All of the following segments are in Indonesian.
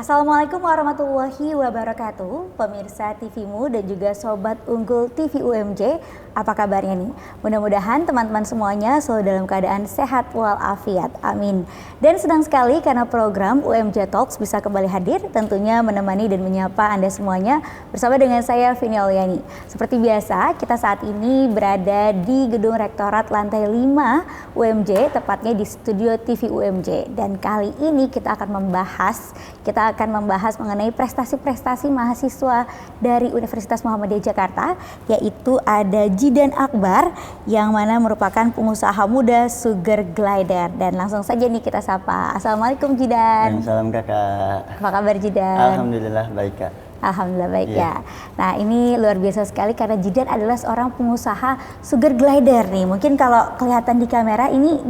Assalamualaikum warahmatullahi wabarakatuh, pemirsa TVMU dan juga Sobat Unggul TV UMJ. Apa kabarnya nih? Mudah-mudahan teman-teman semuanya selalu dalam keadaan sehat walafiat. Amin. Dan senang sekali karena program UMJ Talks bisa kembali hadir, tentunya menemani dan menyapa Anda semuanya bersama dengan saya Vini Auliani. Seperti biasa, kita saat ini berada di Gedung Rektorat lantai 5 UMJ, tepatnya di studio TV UMJ. Dan kali ini kita akan membahas mengenai prestasi-prestasi mahasiswa dari Universitas Muhammadiyah Jakarta, yaitu ada Jidan Akbar yang mana merupakan pengusaha muda sugar glider. Dan langsung saja nih kita sapa. Assalamualaikum Jidan. Salam kakak. Apa kabar Jidan? Alhamdulillah baik kak. Alhamdulillah baik ya. Nah ini luar biasa sekali karena Jidan adalah seorang pengusaha sugar glider nih. Mungkin kalau kelihatan di kamera ini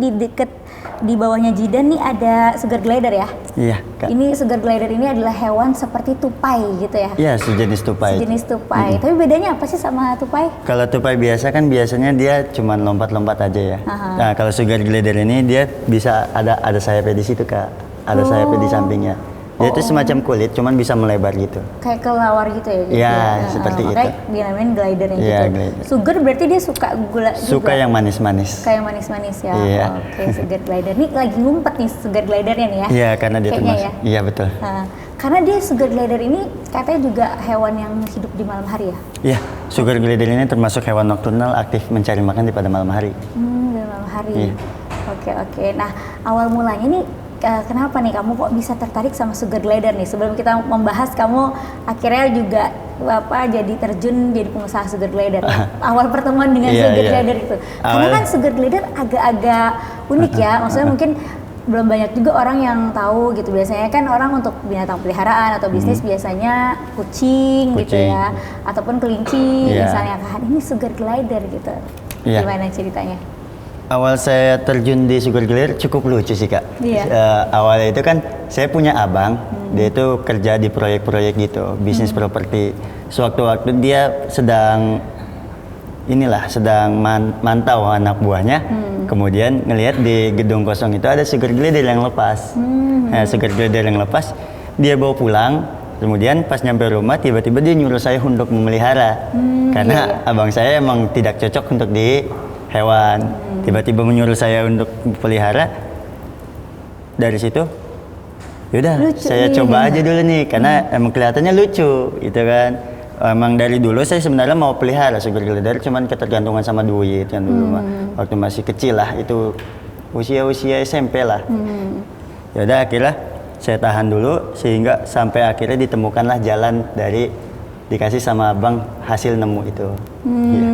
di bawahnya Jidan nih ada sugar glider ya. Iya kak. Ini sugar glider ini adalah hewan seperti tupai gitu ya. Iya sejenis tupai. Sejenis tupai. Tapi bedanya apa sih sama tupai? Kalau tupai biasa kan biasanya dia cuma lompat-lompat aja ya. Nah kalau sugar glider ini dia bisa ada sayapnya di situ kak. Ada sayapnya di sampingnya. Dia itu semacam kulit, cuman bisa melebar gitu. Kayak kelelawar gitu ya? Iya, seperti itu. Makanya dinamain glidernya gitu. Glider. Sugar berarti dia suka gula juga? Suka yang manis-manis. Kayak manis-manis ya? Iya. Oke, sugar glider. Nih lagi ngumpet nih sugar glidernya nih ya? Iya, karena dia termasuk. Ya? Iya, betul. Karena dia sugar glider ini katanya juga hewan yang hidup di malam hari ya? Iya, sugar glider ini termasuk hewan nokturnal aktif mencari makan di pada malam hari. Di malam hari. Iya. Oke. Nah, awal mulanya nih kenapa nih kamu kok bisa tertarik sama sugar glider nih? Sebelum kita membahas, kamu akhirnya juga jadi terjun jadi pengusaha sugar glider. Awal pertemuan dengan sugar glider itu. Karena kan sugar glider agak-agak unik ya. Maksudnya mungkin belum banyak juga orang yang tahu gitu. Biasanya kan orang untuk binatang peliharaan atau bisnis biasanya kucing gitu ya, ataupun kelinci misalnya kan. Ini sugar glider gitu. Gimana ceritanya? Awal saya terjun di sugar glider cukup lucu sih kak. Awalnya itu kan saya punya abang, dia itu kerja di proyek-proyek gitu, bisnis properti. Sewaktu-waktu dia sedang mantau anak buahnya, kemudian ngelihat di gedung kosong itu ada sugar glider yang lepas. Sugar glider yang lepas, dia bawa pulang. Kemudian pas nyampe rumah tiba-tiba dia nyuruh saya untuk memelihara, karena abang saya emang tidak cocok untuk di hewan. Tiba-tiba menyuruh saya untuk pelihara. Dari situ yaudah saya coba aja dulu nih, karena emang kelihatannya lucu gitu kan. Emang dari dulu saya sebenarnya mau pelihara sugar glider, cuman ketergantungan sama duit yang dulu waktu masih kecil lah, itu usia SMP lah. Yaudah akhirnya saya tahan dulu sehingga sampai akhirnya ditemukanlah jalan dikasih sama abang hasil nemu itu.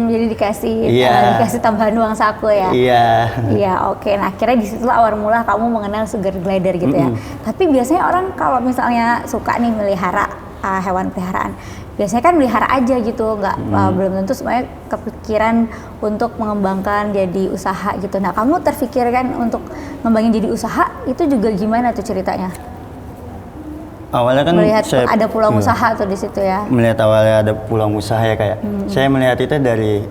Jadi dikasih tambahan uang saku ya? Iya, oke. Nah akhirnya disitulah awal mula kamu mengenal sugar glider gitu ya. Tapi biasanya orang kalau misalnya suka nih melihara hewan peliharaan, biasanya kan melihara aja gitu, belum tentu semuanya kepikiran untuk mengembangkan jadi usaha gitu. Nah kamu terfikirkan untuk ngembangin jadi usaha itu juga gimana tuh ceritanya? Awalnya kan melihat ada peluang usaha tuh di situ ya. Melihat awalnya ada peluang usaha ya kayak. Saya melihat itu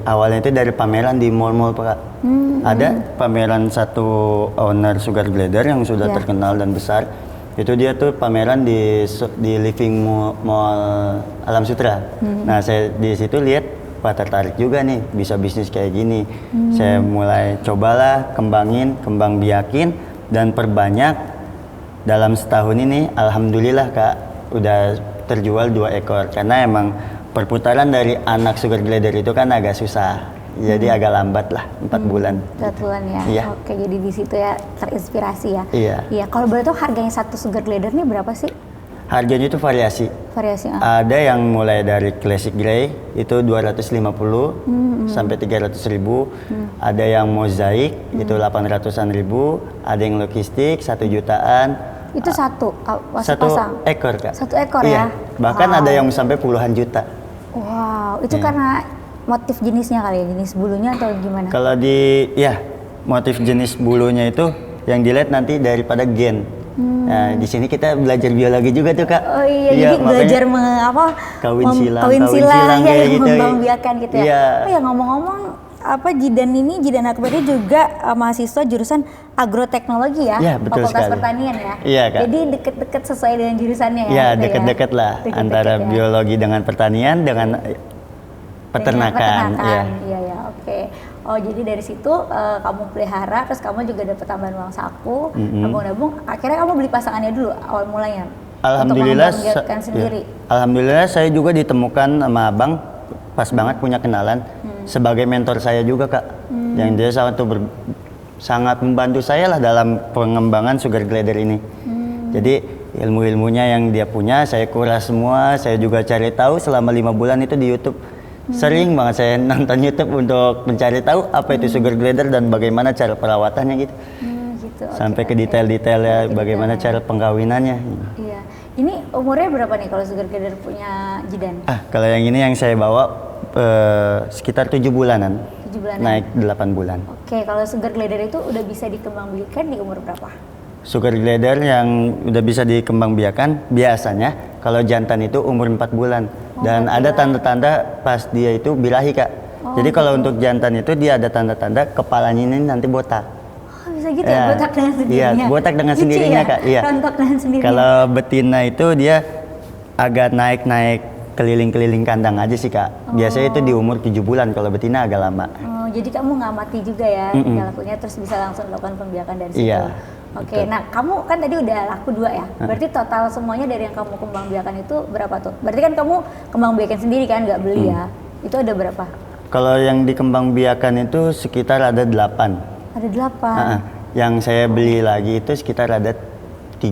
awalnya dari pameran di mall-mall Pak. Ada pameran satu owner sugar glider yang sudah terkenal dan besar. Itu dia tuh pameran di Living Mall Alam Sutra. Nah, saya di situ lihat tertarik juga nih bisa bisnis kayak gini. Saya mulai cobalah kembang biakin dan perbanyak. Dalam setahun ini alhamdulillah kak udah terjual 2 ekor, karena emang perputaran dari anak sugar glider itu kan agak susah, jadi agak lambat lah 4 bulan. 4 bulan ya. Iya. Oke, jadi di situ ya terinspirasi ya. Iya. Kalau boleh tahu harganya satu sugar glider ini berapa sih? Harganya itu variasi. Ada yang mulai dari classic grey itu 250 sampai 300.000. Ada yang mozaik itu 800-an ribu. Ada yang logistik 1 jutaan. Itu satu pasang? Ekor kak. 1 ekor ya? Bahkan ada yang sampai puluhan juta. Wow, itu karena motif jenisnya kali ya, jenis bulunya atau gimana? Kalau motif jenis bulunya itu yang dilihat nanti daripada gen. Nah, di sini kita belajar biologi juga tuh kak. Oh iya, jadi belajar kawin silang kayak gitu. membangbiakan gitu ya. Oh ya, ngomong-ngomong Jidan Akbar ini juga mahasiswa jurusan agroteknologi ya, Iya, betul Fakultas sekali. Pertanian ya. Iya, Kak. Jadi deket-deket sesuai dengan jurusannya ya. Ya, gitu deket-deket lah Deket-deket antara ya. biologi dengan pertanian dengan peternakan. Ya. Iya ya, oke. Oh, jadi dari situ kamu pelihara, terus kamu juga dapat tambahan uang saku, nabung-nabung. Akhirnya kamu beli pasangannya dulu awal mulanya. Alhamdulillah, Untuk mengembangbiakan sendiri. Alhamdulillah saya juga ditemukan sama abang, pas banget punya kenalan sebagai mentor saya juga Kak, yang dia sangat membantu saya lah dalam pengembangan sugar glider ini. Jadi ilmu-ilmunya yang dia punya saya kuras semua, saya juga cari tahu selama 5 bulan itu di YouTube. Sering banget saya nonton YouTube untuk mencari tahu apa itu sugar glider dan bagaimana cara perawatannya gitu. Gitu. Sampai ke detail-detailnya bagaimana cara penggawinannya. Iya. Ini umurnya berapa nih kalau sugar glider punya Jidan? Kalau yang ini yang saya bawa sekitar 7 bulanan. 7 bulanan. Naik 8 bulan. Oke, kalau sugar glider itu udah bisa dikembangbiakan di umur berapa? Sugar glider yang udah bisa dikembangbiakan biasanya kalau jantan itu umur 4 bulan. Dan ada tanda-tanda pas dia itu birahi Kak. Jadi kalau untuk jantan itu dia ada tanda-tanda kepalanya ini nanti botak. Oh, bisa gitu ya, botak dengan sendirinya? Iya, botak dengan Lucu sendirinya ya? Kak. Iya. Rontok dengan sendirinya. Kalau betina itu dia agak naik-naik keliling-keliling kandang aja sih Kak. Biasanya itu di umur 7 bulan, kalau betina agak lama. Oh, jadi kamu ngamati juga ya tingkah lakunya, terus bisa langsung melakukan pembiakan dari situ. Iya. Oke, nah kamu kan tadi udah laku 2 ya. Berarti total semuanya dari yang kamu kembangbiakan itu berapa tuh? Berarti kan kamu kembangbiakan sendiri kan, nggak beli ya? Itu ada berapa? Kalau yang dikembangbiakan itu sekitar ada 8. Ada 8. Yang saya beli lagi itu sekitar ada 3.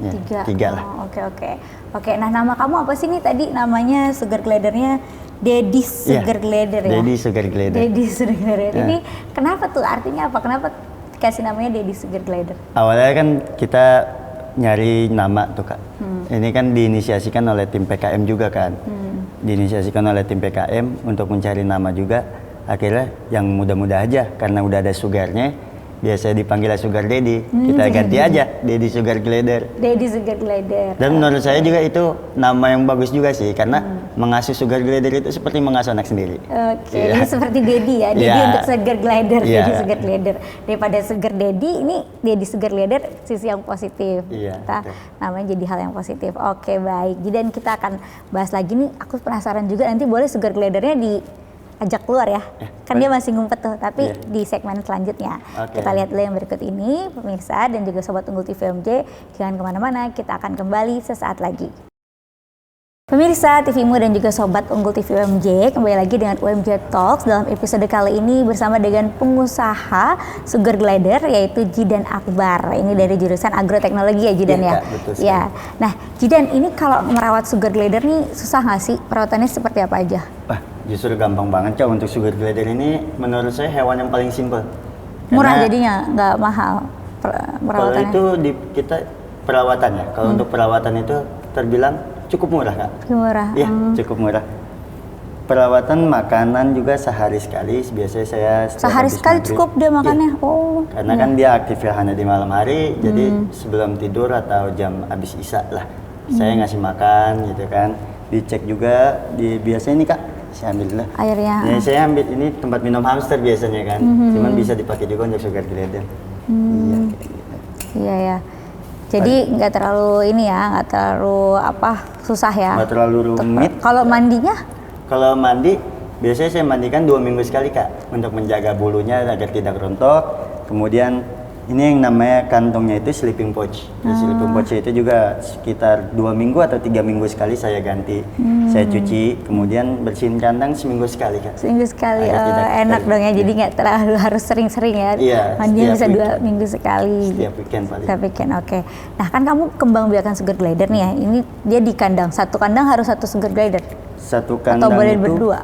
Ya, 3 lah. Oh, oke. Oke, nah nama kamu apa sih nih tadi namanya sugar glidernya? Dedi Sugar Glider ya? Dedi Sugar Glider. Dedi Sugar Glider. Ini kenapa tuh? Artinya apa? Kenapa kasih namanya Dedi Sugar Glider? Awalnya kan kita nyari nama tuh Kak. Ini kan diinisiasikan oleh tim PKM juga kan. Diinisiasikan oleh tim PKM untuk mencari nama juga. Akhirnya yang mudah-mudah aja karena udah ada sugarnya. Biasa dipanggil Sugar Daddy. Kita ganti aja Dedi Sugar Glider. Dedi Sugar Glider. Dan menurut saya juga itu nama yang bagus juga sih karena mengasuh Sugar Glider itu seperti mengasuh anak sendiri. Oke, ini seperti Dedi ya. Dedi untuk Sugar Glider, Dedi Sugar Glider. Daripada Sugar Daddy, ini Dedi Sugar Glider sisi yang positif. Kita namanya jadi hal yang positif. Oke, baik. Jadi dan kita akan bahas lagi nih. Aku penasaran juga nanti boleh Sugar Glidernya diajak keluar ya. Kan dia masih ngumpet tuh, tapi di segmen selanjutnya. Kita lihat dulu yang berikut ini, pemirsa dan juga Sobat Unggul TVMJ. Jangan kemana-mana, kita akan kembali sesaat lagi. Pemirsa TVmu dan juga Sobat Unggul TV UMJ, kembali lagi dengan UMJ Talks dalam episode kali ini bersama dengan pengusaha Sugar Glider yaitu Jidan Akbar. Ini dari jurusan agroteknologi ya Jidan ya? Betul sekali. Ya. Nah Jidan, ini kalau merawat Sugar Glider nih susah nggak sih? Perawatannya seperti apa aja? Wah, justru gampang banget Cak untuk Sugar Glider ini. Menurut saya hewan yang paling simpel. Murah jadinya, nggak mahal perawatannya? Kalau itu kita perawatannya. Kalau untuk perawatan itu terbilang cukup murah Kak. Murah? Iya, cukup murah. Perawatan makanan juga sehari sekali. Biasanya saya sehari sekali cukup dia makannya? Oh. Karena kan dia aktif ya hanya di malam hari. Jadi sebelum tidur atau jam habis isya lah. Saya ngasih makan gitu kan. Dicek juga biasanya nih Kak. Saya ambil dulu. Airnya? Ya, saya ambil ini tempat minum hamster biasanya kan. Cuman bisa dipakai juga untuk Sugar Glider. Iya ya. Jadi nggak terlalu ini ya, nggak terlalu susah ya. Nggak terlalu rumit. Kalau mandinya? Kalau mandi, biasanya saya mandikan 2 minggu sekali Kak. Untuk menjaga bulunya agar tidak rontok. Kemudian ini yang namanya kantongnya itu sleeping pouch. Sleeping pouch itu juga sekitar 2 minggu atau 3 minggu sekali saya ganti. Saya cuci, kemudian bersihin kandang seminggu sekali Kak. Seminggu sekali, enak dong ya. Jadi nggak terlalu harus sering-sering ya. Iya, mandinya bisa 2 minggu sekali. Setiap weekend paling. Setiap weekend, oke. Nah kan kamu kembangbiakan Sugar Glider nih ya. Ini dia di kandang. Satu kandang harus 1 Sugar Glider? Satu kandang atau boleh itu, berdua?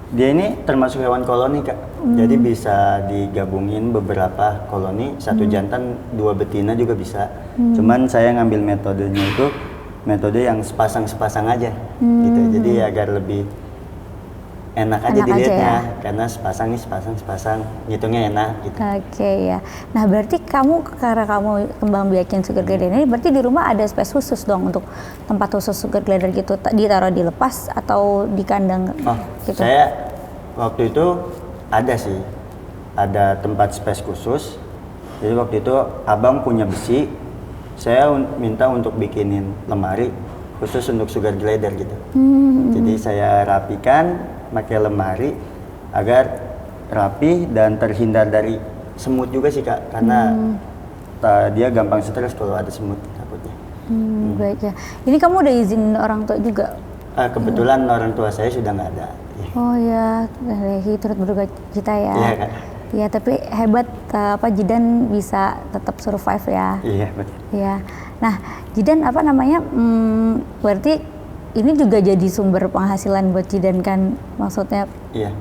Dia ini termasuk hewan koloni Kak. Jadi bisa digabungin beberapa koloni, 1 jantan, 2 betina juga bisa. Cuman saya ngambil metodenya itu metode yang sepasang-sepasang aja gitu. Jadi agar lebih enak aja dilihatnya ya? Karena sepasang ngitungnya enak gitu. Oke ya. Nah berarti karena kamu kembangbiakin Sugar Glider ini berarti di rumah ada space khusus dong untuk tempat khusus Sugar Glider gitu, ditaruh di lepas atau di kandang gitu? Saya waktu itu Ada sih, ada tempat space khusus. Jadi waktu itu abang punya besi, saya minta untuk bikinin lemari khusus untuk sugar glider gitu. Jadi saya rapikan pakai lemari agar rapi dan terhindar dari semut juga sih Kak, karena dia gampang stres kalau ada semut takutnya. Baik ya. Ini kamu udah izin orang tua juga? Kebetulan orang tua saya sudah nggak ada. Oh ya, turut berduka cita ya. Iya Kak. Ya, tapi hebat Jidan bisa tetap survive ya. Iya betul. Iya. Nah, Jidan berarti ini juga jadi sumber penghasilan buat Jidan kan, maksudnya? Iya.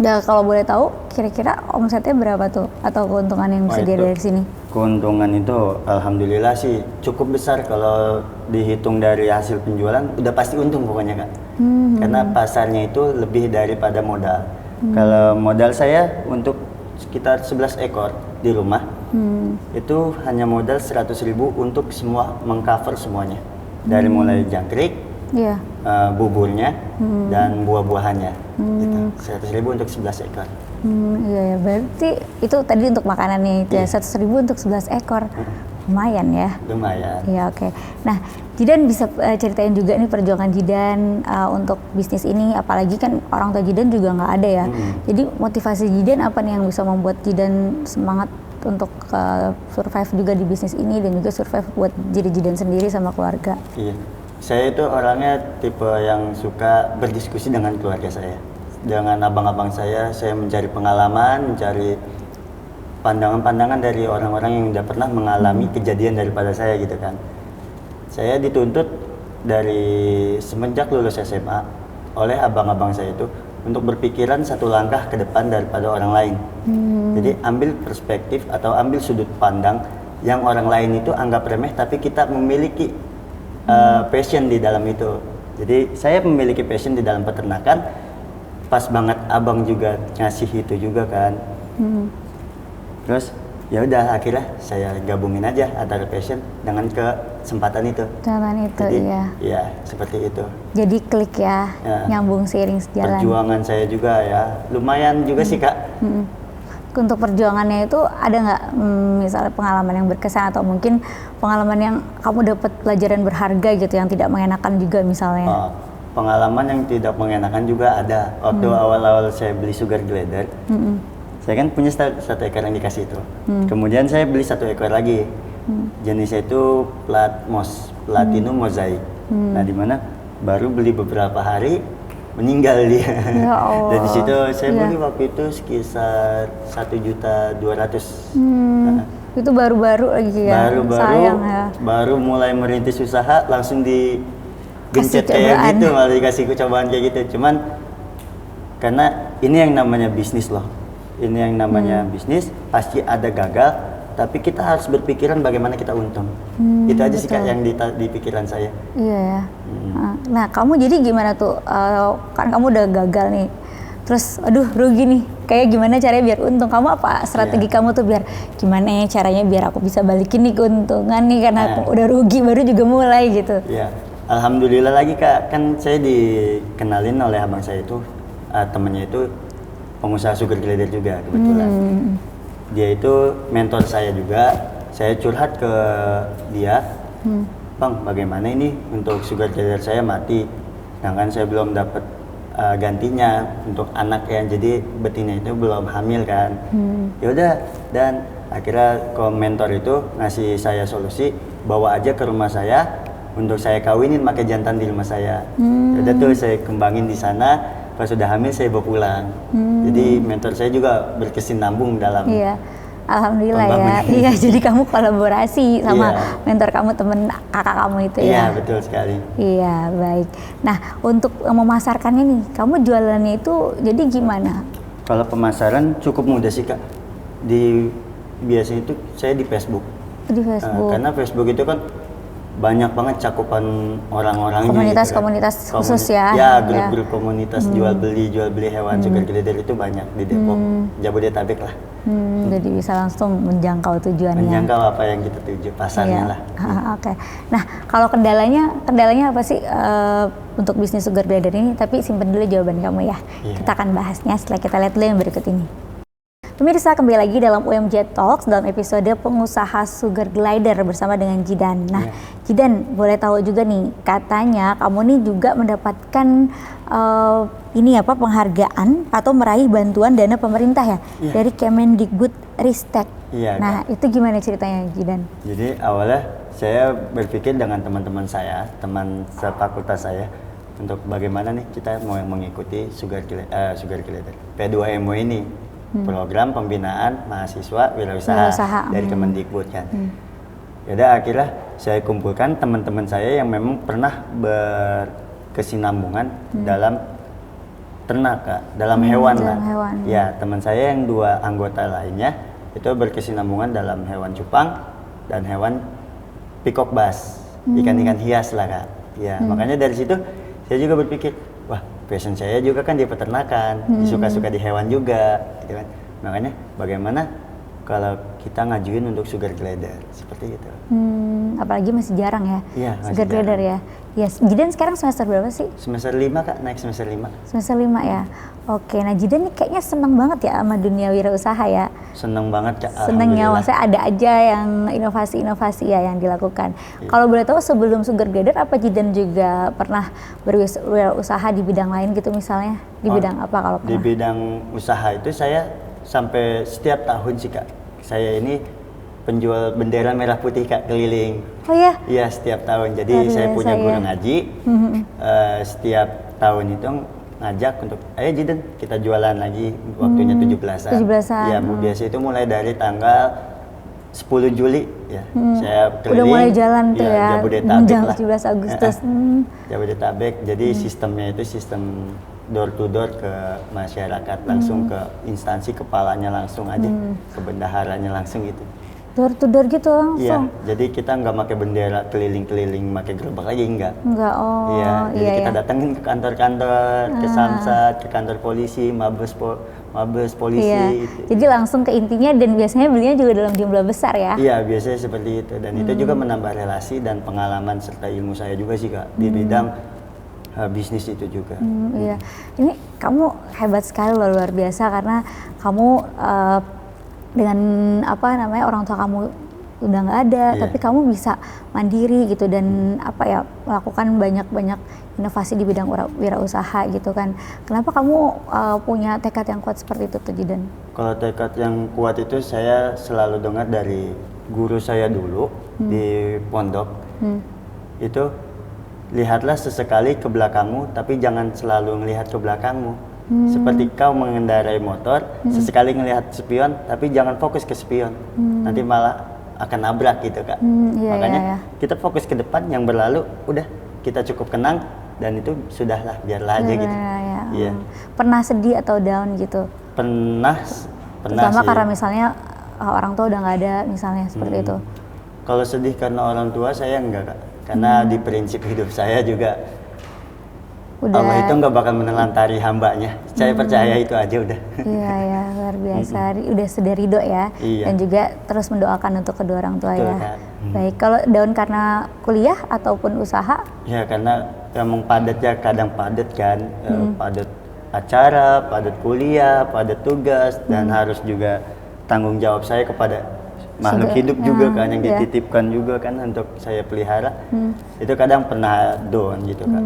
Ya, kalau boleh tahu, kira-kira omsetnya berapa tuh atau keuntungan yang bisa dia dari sini? Keuntungan itu, alhamdulillah sih cukup besar kalau dihitung dari hasil penjualan, udah pasti untung pokoknya Kak. Karena pasarnya itu lebih daripada modal. Kalau modal saya untuk sekitar 11 ekor di rumah, itu hanya modal 100.000 untuk semua mengcover semuanya, dari mulai jangkrik, buburnya, dan buah-buahannya. Gitu. 100.000 untuk 11 ekor. Iya ya, berarti itu tadi untuk makanannya itu ya, 100.000 untuk 11 ekor. Lumayan ya? Lumayan. Iya, oke. Nah, Jidan bisa ceritain juga nih perjuangan Jidan untuk bisnis ini, apalagi kan orang tua Jidan juga nggak ada ya. Jadi motivasi Jidan apa nih yang bisa membuat Jidan semangat untuk survive juga di bisnis ini dan juga survive buat diri Jidan sendiri sama keluarga? Iya, saya itu orangnya tipe yang suka berdiskusi dengan keluarga saya. Dengan abang-abang saya mencari pengalaman, mencari pandangan-pandangan dari orang-orang yang udah pernah mengalami kejadian daripada saya gitu kan. Saya dituntut dari semenjak lulus SMA oleh abang-abang saya itu untuk berpikiran satu langkah ke depan daripada orang lain. Jadi ambil perspektif atau ambil sudut pandang yang orang lain itu anggap remeh, tapi kita memiliki passion di dalam itu. Jadi saya memiliki passion di dalam peternakan, pas banget abang juga ngasih itu juga kan. Terus ya udah akhirnya saya gabungin aja antara passion dengan kesempatan itu. Jadi, iya seperti itu. Jadi klik ya, nyambung seiring sejalan. Perjuangan saya juga ya lumayan juga sih Kak. Untuk perjuangannya itu ada nggak misalnya pengalaman yang berkesan atau mungkin pengalaman yang kamu dapat pelajaran berharga gitu yang tidak mengenakan juga misalnya? Pengalaman yang tidak mengenakan juga ada. Waktu awal-awal saya beli sugar glider, saya kan punya satu ekor yang dikasih itu. Kemudian saya beli satu ekor lagi. Jenisnya itu platinum mozaik. Nah, di mana baru beli beberapa hari meninggal dia. Ya Allah. Dan di situ saya beli waktu itu sekitar 1.200.000. Itu baru-baru lagi ya. Sayang ya. Baru mulai merintis usaha langsung digencet kayak gitu, malah dikasih cobaan kayak gitu. Cuman karena ini yang namanya bisnis loh. Ini yang namanya bisnis, pasti ada gagal, tapi kita harus berpikiran bagaimana kita untung. Itu aja sih Kak yang di pikiran saya. Iya ya. Nah, kamu jadi gimana tuh? Kan kamu udah gagal nih. Terus aduh rugi nih. Kayak gimana caranya biar untung? Kamu apa strategi kamu tuh biar gimana caranya biar aku bisa balikin nih keuntungan nih karena aku udah rugi baru juga mulai gitu. Iya. Alhamdulillah lagi Kak, kan saya dikenalin oleh abang saya itu, temennya itu pengusaha sugar glider juga kebetulan. Dia itu mentor saya juga. Saya curhat ke dia, Bang, bagaimana ini untuk sugar glider saya mati, sedangkan saya belum dapat gantinya untuk anak ya, jadi betina itu belum hamil kan. Ya udah, dan akhirnya mentor itu ngasih saya solusi, bawa aja ke rumah saya untuk saya kawinin pakai jantan di rumah saya. Ya udah tuh saya kembangin di sana. Pas sudah hamil saya bawa pulang. Jadi mentor saya juga berkesinambung dalam. Iya, alhamdulillah ya. Iya, jadi kamu kolaborasi sama mentor kamu, temen kakak kamu itu ya. Iya, betul sekali. Iya, baik. Nah, untuk memasarkannya nih, kamu jualannya itu jadi gimana? Kalau pemasaran cukup mudah sih Kak. Biasanya itu saya di Facebook. Di Facebook. Karena Facebook itu kan banyak banget cakupan orang-orangnya. Komunitas-komunitas khusus ya. Ya, grup-grup komunitas jual beli hewan sugar glider itu banyak di Depok, Jabodetabek lah. Jadi bisa langsung menjangkau tujuannya. Menjangkau apa yang kita tuju, pasarnya lah. Oke. Nah, kalau kendalanya apa sih untuk bisnis sugar glider ini? Tapi simpen dulu jawaban kamu ya. Kita akan bahasnya setelah kita lihat dulu yang berikut ini. Pemirsa, kembali lagi dalam UMJ Talks dalam episode pengusaha sugar glider bersama dengan Jidan. Nah, Jidan, boleh tahu juga nih, katanya kamu nih juga mendapatkan penghargaan atau meraih bantuan dana pemerintah ya dari Kemendikbud Ristek. Nah, itu gimana ceritanya, Jidan? Jadi awalnya saya berpikir dengan teman-teman saya, teman sefakultas saya, untuk bagaimana nih kita mau mengikuti sugar glider P2MO ini. Program pembinaan mahasiswa wirausaha dari Kemendikbud kan. Yaudah, akhirnya saya kumpulkan teman-teman saya yang memang pernah berkesinambungan dalam ternak, Kak, dalam hewan lah. Ya, teman saya yang 2 anggota lainnya itu berkesinambungan dalam hewan cupang dan hewan peacock bass, ikan-ikan hias lah, Kak. Ya, makanya dari situ saya juga berpikir, wah, passion saya juga kan di peternakan, suka-suka di hewan juga, gitu kan. Makanya bagaimana kalau kita ngajuin untuk sugar glider, seperti itu. Apalagi masih jarang ya, sugar glider ya. Jidan sekarang semester berapa sih? Semester 5, Kak, naik semester 5. Semester 5 ya. Oke, nah Jidan nih kayaknya seneng banget ya sama dunia wirausaha ya. Seneng banget, Kak. Seneng ya, maksudnya ada aja yang inovasi-inovasi ya yang dilakukan. Kalau boleh tahu sebelum sugar glider apa Jidan juga pernah berwirausaha di bidang lain gitu misalnya? Di bidang apa kalau pernah? Di bidang usaha itu saya sampai setiap tahun sih, Kak. Saya ini penjual bendera merah putih, Kak, keliling. Oh ya? Iya, setiap tahun. Jadi saya punya guru ngaji. Setiap tahun itu ngajak untuk, ayo Jidan kita jualan lagi, waktunya 17-an. 17-an. Ya, Bu, biasa itu mulai dari tanggal 10 Juli ya. Saya keliling. Udah mulai jalan tuh ya. Jabodetabek lah. 17 Agustus. Jabodetabek. Jadi sistemnya itu sistem door to door ke masyarakat, langsung ke instansi kepalanya langsung aja, ke bendaharanya langsung gitu. Door to door gitu langsung? Iya, jadi kita nggak pakai bendera keliling-keliling, pakai gerobak lagi enggak. Enggak, Iya, jadi kita datengin ke kantor-kantor, ke Samsat, ke kantor polisi, mabes polisi. Gitu. Jadi langsung ke intinya, dan biasanya belinya juga dalam jumlah besar ya? Iya, biasanya seperti itu, dan itu juga menambah relasi dan pengalaman serta ilmu saya juga sih, Kak, di bidang bisnis itu juga. Iya, ini kamu hebat sekali loh, luar biasa, karena kamu dengan orang tua kamu udah nggak ada, tapi kamu bisa mandiri gitu dan melakukan banyak inovasi di bidang wirausaha gitu kan. Kenapa kamu punya tekad yang kuat seperti itu tuh, Jidan? Kalau tekad yang kuat itu saya selalu dengar dari guru saya dulu di pondok. Itu, lihatlah sesekali ke belakangmu, tapi jangan selalu melihat ke belakangmu. Seperti kau mengendarai motor, sesekali ngelihat spion, tapi jangan fokus ke spion. Nanti malah akan nabrak gitu, Kak. Makanya kita fokus ke depan, yang berlalu udah kita cukup kenang, dan itu sudahlah, biarlah aja gitu. Iya. Pernah sedih atau down gitu? Pernah terutama sih. Karena misalnya orang tua udah nggak ada misalnya, seperti itu. Kalau sedih karena orang tua saya enggak, Kak. Karena di prinsip hidup saya juga Allah itu nggak bakal menelantari hambanya. Saya percaya itu aja udah. Iya, luar biasa. Udah sudah ridho ya. Iya. Dan juga terus mendoakan untuk kedua orang tua. Betul, ya. Kak. Baik, kalau down karena kuliah ataupun usaha? Ya, karena emang padat ya, kadang padat kan. Padat acara, padat kuliah, padat tugas, dan harus juga tanggung jawab saya kepada makhluk hidup juga kan, yang dititipkan juga kan untuk saya pelihara. Itu kadang pernah down gitu, Kak.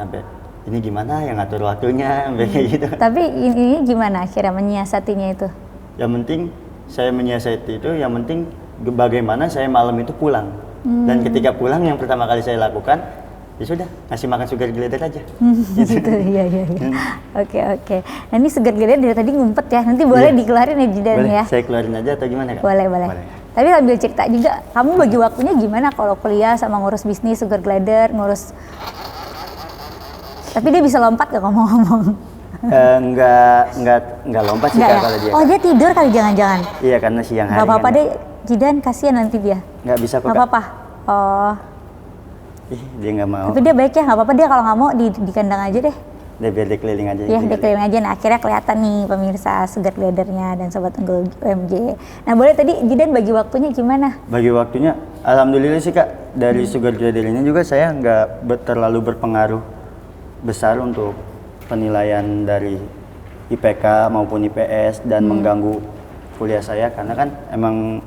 Sampai ini gimana yang ngatur waktunya, kayak gitu. Tapi ini gimana akhirnya menyiasatinya itu? Yang penting saya menyiasati itu, yang penting bagaimana saya malam itu pulang. Dan ketika pulang, yang pertama kali saya lakukan, ya sudah, ngasih makan sugar glider aja. Gitu, iya. Oke. Nah, ini sugar glider dari tadi ngumpet ya, nanti boleh dikeluarin ya, Jidan ya? Saya keluarin aja atau gimana, Kak? Boleh. Tapi sambil cerita juga, kamu bagi waktunya gimana kalau kuliah sama ngurus bisnis sugar glider, ngurus... Tapi dia bisa lompat gak ngomong-ngomong? Enggak lompat sih, Kak, kalau dia. Oh, dia tidur kali jangan-jangan? Iya, karena siang hari. Gak apa-apa deh, Jidan, kasihan nanti dia. Nggak bisa kok, Gak apa-apa? Oh. Ih, dia nggak mau. Tapi dia baik ya, nggak apa-apa dia kalau nggak mau di kandang aja deh. Dia biar dia keliling aja. Ya, dia keliling aja. Nah, akhirnya kelihatan nih pemirsa Sugar Glidernya dan Sobat Unggul UMJ. Nah, boleh tadi Jidan bagi waktunya gimana? Bagi waktunya, alhamdulillah sih Kak, dari Sugar Glider ini juga saya nggak terlalu berpengaruh besar untuk penilaian dari IPK maupun IPS dan mengganggu kuliah saya, karena kan emang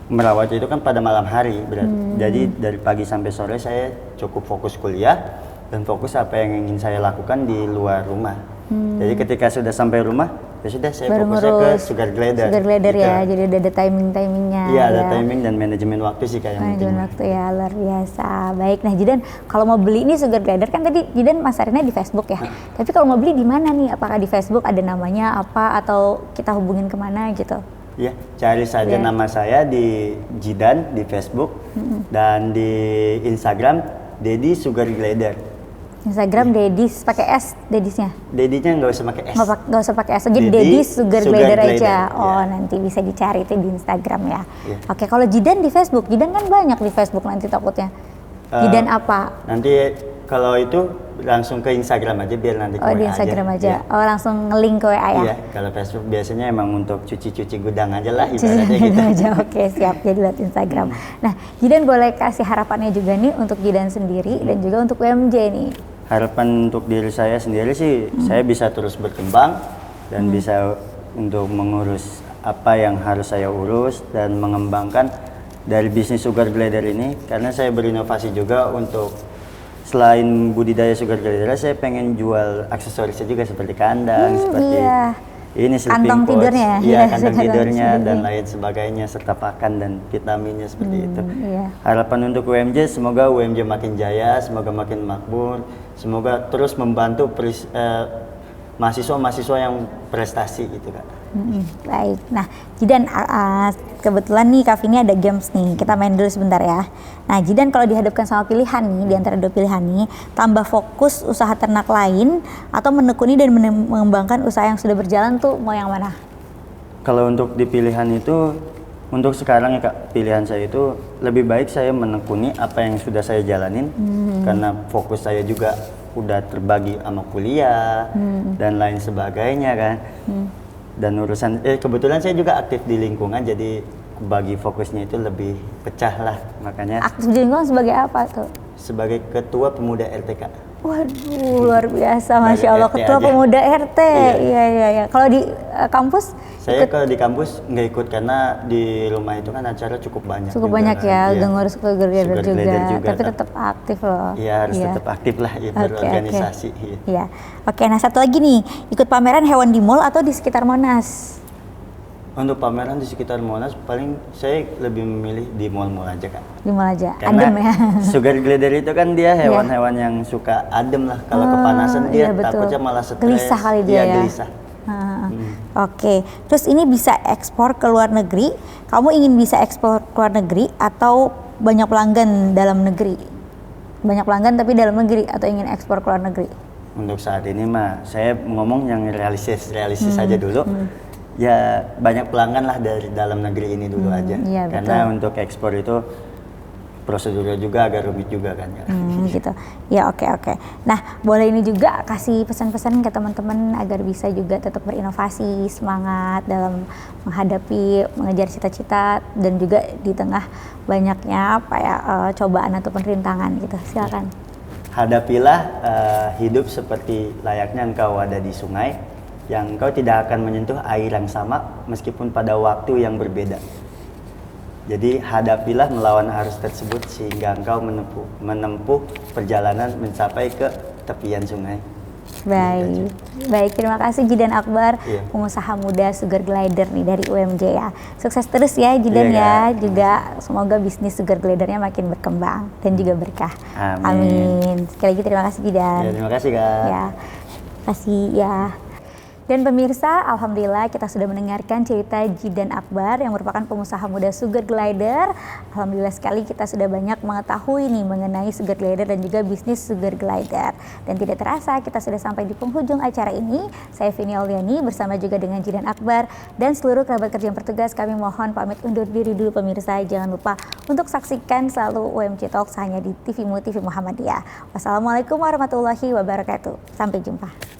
merawat itu kan pada malam hari berarti. Jadi dari pagi sampai sore saya cukup fokus kuliah dan fokus apa yang ingin saya lakukan di luar rumah. Jadi ketika sudah sampai rumah, ya sudah saya Baru fokusnya ke ngurus Sugar Glider. Sugar Glider gitu. ya, jadi udah ada timingnya. Iya, ada ya. timing dan manajemen waktu sih kayak Manajemen waktu ya, luar biasa. Baik, nah Jidan kalau mau beli ini Sugar Glider kan tadi Jidan masarinnya di Facebook ya. Tapi kalau mau beli di mana nih? Apakah di Facebook ada namanya apa atau kita hubungin kemana gitu? Ya, cari saja nama saya di Jidan di Facebook dan di Instagram Dedi Sugar Glider. Instagram Dedis pakai S Dedisnya. Dedinya nggak usah pakai S. Nggak usah pakai S, jadi Dedi Dedis Sugar Glider aja. Glider, Oh, ya. nanti bisa dicari itu di Instagram ya. Ya. Oke, kalau Jidan di Facebook, Jidan kan banyak di Facebook nanti takutnya. Jidan apa? Nanti kalau itu langsung ke Instagram aja biar nanti ke Oh, di WA Instagram aja. Ya. Oh, langsung nge-link ke WA ya. Iya, kalau Facebook biasanya emang untuk cuci-cuci gudang aja lah Cuci ibaratnya gitu. aja. Oke, siap. Jadi lihat Instagram. Nah, Jidan boleh kasih harapannya juga nih untuk Jidan sendiri dan juga untuk UMJ nih. Harapan untuk diri saya sendiri sih, saya bisa terus berkembang dan bisa untuk mengurus apa yang harus saya urus dan mengembangkan dari bisnis Sugar Glider ini, karena saya berinovasi juga untuk selain budidaya Sugar Glider, saya pengen jual aksesorisnya juga seperti kandang, seperti iya. ini sleeping Kantong pouch, tidurnya. iya Iya, kantong kantong tidurnya dan tidurnya. lain sebagainya serta pakan dan vitaminnya seperti itu. Iya. Harapan untuk UMJ, semoga UMJ makin jaya, semoga makin makmur, semoga terus membantu mahasiswa-mahasiswa yang prestasi gitu Kak. Baik. Nah, Jidan kebetulan nih Kak Vini ada games nih. Kita main dulu sebentar ya. Nah, Jidan kalau dihadapkan sama pilihan nih, di antara dua pilihan nih, tambah fokus usaha ternak lain atau menekuni dan mengembangkan usaha yang sudah berjalan tuh mau yang mana? Kalau untuk di pilihan itu, untuk sekarang ya Kak, pilihan saya itu lebih baik saya menekuni apa yang sudah saya jalanin, karena fokus saya juga udah terbagi sama kuliah dan lain sebagainya kan. Dan urusan kebetulan saya juga aktif di lingkungan, jadi bagi fokusnya itu lebih pecah lah, makanya Aktif di lingkungan sebagai apa tuh? sebagai ketua pemuda RTK. Waduh, luar biasa, Dari Masya Allah, RT Ketua aja. Pemuda RT. Iya. Iya. Kalau di kampus? Saya kalau di kampus nggak ikut karena di rumah itu kan acara cukup banyak. Cukup juga banyak kan. ya, Iya. udah ngurus Sugar Glider Sugar Glider juga. Tapi Kak. tetap aktif loh. Iya, harus tetap aktif lah ya, berorganisasi. Iya. Iya. Oke, nah satu lagi nih, ikut pameran hewan di mall atau di sekitar Monas? Untuk pameran di sekitar Monas, paling saya lebih memilih di mall-mall aja Kak. Di mall aja, Karena adem ya. Sugar Glider itu kan dia hewan-hewan yang suka adem lah. Kalau kepanasan dia iya, betul. takutnya malah stres. Gelisah kali dia Iya, ya. gelisah. Oke, terus ini bisa ekspor ke luar negeri. Kamu ingin bisa ekspor ke luar negeri atau banyak pelanggan dalam negeri? Banyak pelanggan tapi dalam negeri atau ingin ekspor ke luar negeri? Untuk saat ini mah saya ngomong yang realistis saja dulu. Ya banyak pelanggan lah dari dalam negeri ini dulu aja. iya, Karena betul. untuk ekspor itu prosedurnya juga agak rumit juga kan ya. Gitu. Ya, oke. Nah, boleh ini juga kasih pesan-pesan ke teman-teman agar bisa juga tetap berinovasi, semangat dalam menghadapi, mengejar cita-cita dan juga di tengah banyaknya apa ya cobaan ataupun rintangan gitu. Silakan. Hadapilah hidup seperti layaknya engkau ada di sungai, yang engkau tidak akan menyentuh air yang sama meskipun pada waktu yang berbeda. Jadi hadapilah melawan arus tersebut sehingga engkau menempuh perjalanan mencapai ke tepian sungai. Baik, terima kasih Jidan Akbar, Iya. pengusaha muda Sugar Glider nih dari UMJ ya. Sukses terus ya Jidan Iya, ya, juga semoga bisnis Sugar Glidernya makin berkembang dan juga berkah. Amin. Sekali lagi terima kasih Jidan. Ya, terima kasih Kak. Ya, kasih ya. Dan pemirsa, alhamdulillah kita sudah mendengarkan cerita Jidan Akbar yang merupakan pengusaha muda sugar glider. Alhamdulillah sekali kita sudah banyak mengetahui nih mengenai sugar glider dan juga bisnis sugar glider. Dan tidak terasa kita sudah sampai di penghujung acara ini. Saya Vini Auliani bersama juga dengan Jidan Akbar dan seluruh kerabat kerja yang bertugas, kami mohon pamit undur diri dulu pemirsa. Jangan lupa untuk saksikan selalu UMC Talks hanya di TVMU TV Muhammadiyah. Wassalamualaikum warahmatullahi wabarakatuh. Sampai jumpa.